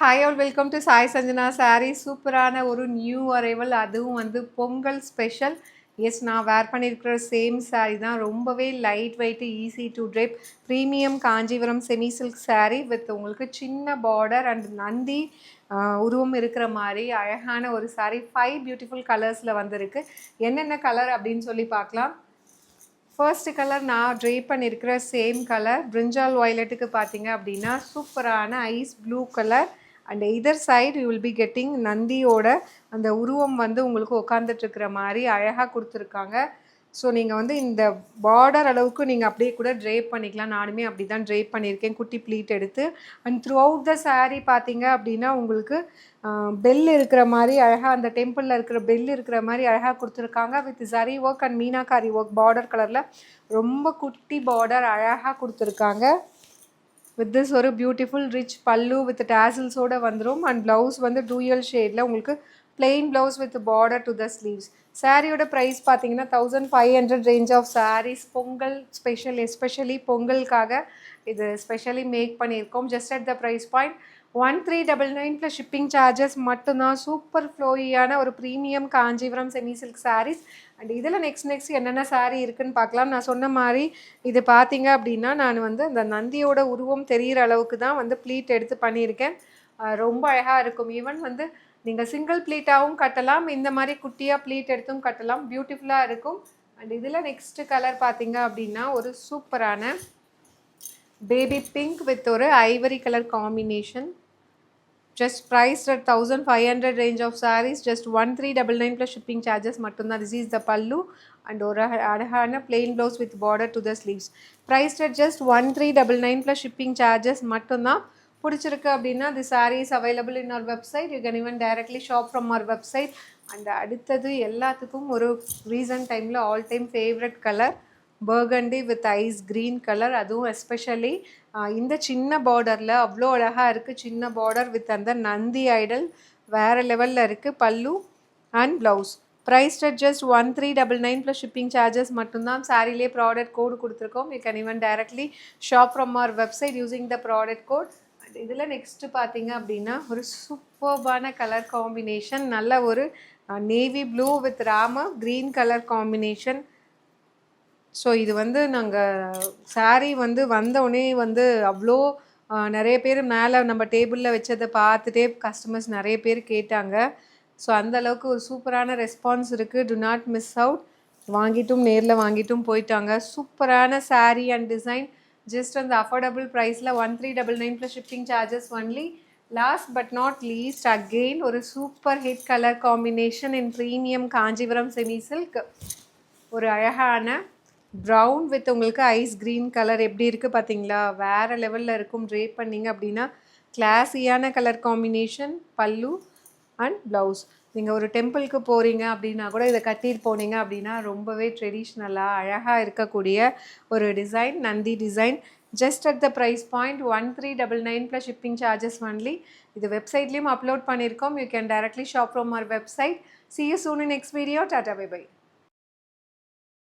Hi all, welcome to Sai Sanjana Saree. சூப்பரான ஒரு new arrival, அதுவும் வந்து பொங்கல் ஸ்பெஷல். எஸ், நான் வேர் பண்ணியிருக்கிற சேம் saree தான். ரொம்பவே light weight, easy to drape, premium Kanchipuram semi silk saree with உங்களுக்கு சின்ன பார்டர் அண்ட் நந்தி உருவம் இருக்கிற மாதிரி அழகான ஒரு saree. 5 பியூட்டிஃபுல் கலர்ஸில் வந்திருக்கு. என்னென்ன கலர் அப்படின்னு சொல்லி பார்க்கலாம். ஃபர்ஸ்ட் கலர் நான் ட்ரேப் பண்ணியிருக்கிற சேம் கலர் பிரிஞ்சால் வயலட்டுக்கு பார்த்தீங்க அப்படின்னா சூப்பரான ice blue colour. And either side you will be getting நந்தியோட அந்த உருவம் வந்து உங்களுக்கு உட்காந்துட்ருக்கிற மாதிரி அழகாக கொடுத்துருக்காங்க. ஸோ நீங்கள் வந்து இந்த பார்டர் அளவுக்கு நீங்கள் அப்படியே கூட ட்ரேப் பண்ணிக்கலாம். நானுமே அப்படி தான் ட்ரேப் பண்ணியிருக்கேன், குட்டி ப்ளீட் எடுத்து. And through out the saree பார்த்தீங்க அப்படின்னா உங்களுக்கு பெல் இருக்கிற மாதிரி அழகாக, அந்த டெம்பிளில் இருக்கிற பெல் இருக்கிற மாதிரி அழகாக கொடுத்துருக்காங்க. With zari work and meenakari work border கலரில் ரொம்ப குட்டி பார்டர் அழகாக கொடுத்துருக்காங்க. வித் திஸ் ஒரு பியூட்டிஃபுல் ரிச் பல்லு வித் டேசல்ஸோடு வந்துடும். அண்ட் ப்ளவுஸ் வந்து டூயல் ஷேடில் உங்களுக்கு plain blouse with border to the sleeves. சாரியோட ப்ரைஸ் பார்த்தீங்கன்னா 1500 range of saris. Pongal special, especially பொங்கலுக்காக இது ஸ்பெஷலி மேக் பண்ணியிருக்கோம். Just at the price point 1399 plus shipping charges மட்டும்தான். சூப்பர் ஃப்ளோயியான ஒரு premium Kanchipuram semi silk saris. And இதில் நெக்ஸ்ட் என்னென்ன சாரீ இருக்குதுன்னு பார்க்கலாம். நான் சொன்ன மாதிரி இது பார்த்தீங்க அப்படின்னா நான் வந்து அந்த நந்தியோட உருவம் தெரிகிற அளவுக்கு தான் வந்து ப்ளீட் எடுத்து பண்ணியிருக்கேன். ரொம்ப அழகாக இருக்கும். ஈவன் வந்து நீங்கள் சிங்கிள் ப்ளீட்டாகவும் கட்டலாம், இந்த மாதிரி குட்டியாக ப்ளீட் எடுத்தும் கட்டலாம். பியூட்டிஃபுல்லாக இருக்கும். அண்ட் இதில் நெக்ஸ்ட்டு கலர் பார்த்தீங்க அப்படின்னா ஒரு சூப்பரான பேபி பிங்க் வித் ஒரு ivory colour combination. Just price at 1500 range of saris. Just 1399 plus shipping charges மட்டும்தான். This is the pallu and ஒரு அழகான plain blouse with border to the sleeves. Price at just 1399 plus shipping charges மட்டும்தான். பிடிச்சிருக்கு அப்படின்னா the sari is available in our website. You can even directly shop from our website. And அடுத்தது எல்லாத்துக்கும் ஒரு recent டைமில் all time favourite colour burgundy with ice green colour. அதுவும் especially இந்த சின்ன பார்டரில் அவ்வளோ அழகாக இருக்குது. சின்ன பார்டர் வித் அந்த நந்தி ஐடல் வேறு லெவலில் இருக்குது. Pallu and blouse. Price at just 1399 plus shipping charges மட்டும்தான். சாரிலே ப்ராடக்ட் கோடு கொடுத்துருக்கோம். You can even directly shop from our website using the product code. இதில் நெக்ஸ்ட்டு பார்த்தீங்க அப்படின்னா ஒரு சூப்பர்பான கலர் காம்பினேஷன். நல்ல ஒரு navy blue with rama green colour combination. So இது வந்து நாங்கள் சாரீ வந்து வந்தவுடனே வந்து அவ்வளோ நிறைய பேர் மேலே நம்ம டேபிளில் வச்சதை பார்த்துட்டே கஸ்டமர்ஸ் நிறைய பேர் கேட்டாங்க. ஸோ அந்தளவுக்கு ஒரு சூப்பரான ரெஸ்பான்ஸ் இருக்குது. Do not miss out. வாங்கிட்டும் நேரில் வாங்கிட்டும் போயிட்டாங்க. சூப்பரான sari and design. just on the affordable price la 1399 plus shipping charges only. Last but not least, again ஒரு super hit color combination in premium Kanchipuram semi silk. ஒரு அழகான brown with உங்களுக்கு ice green color எப்படி இருக்குது பார்த்தீங்களா? வேறு லெவலில் இருக்கும். ட்ரேப் பண்ணிங்க அப்படின்னா கிளாஸியான கலர் காம்பினேஷன். பல்லு அண்ட் ப்ளவுஸ். நீங்கள் ஒரு டெம்பிளுக்கு போகிறீங்க அப்படின்னா கூட இதை கட்டிட்டு போனீங்க அப்படின்னா ரொம்பவே ட்ரெடிஷ்னலாக அழகாக இருக்கக்கூடிய ஒரு design, Nandi design. Just at the price point 1399 plus shipping charges only. இது வெப்சைட்லேயும் அப்லோட் பண்ணியிருக்கோம். You can directly shop from our website. See you soon in next video. Tata, bye bye.